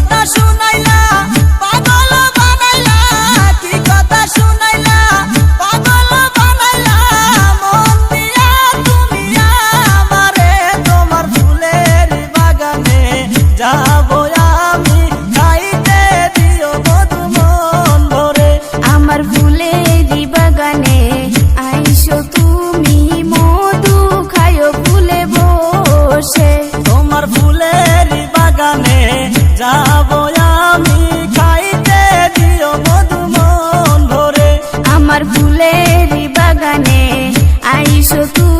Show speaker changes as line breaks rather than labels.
কথা শুনাইলা পাগল বানাইলা, কি কথা শুনাইলা পাগল বানাইলা, মন দিয়া তুমি আমারে। তোমার ফুলের বাগানে যাবো আমি, খাইতে দিও মধু মন ভরে।
আমার ফুলের বাগানে আইসো তুমি, মধু খায়ো ফুলে বসে।
তোমার ফুলের বাগানে যাবো আমি, খাইতে দিও মধু মন ভরে।
আমার ফুলের বাগানে আইসো তুমি।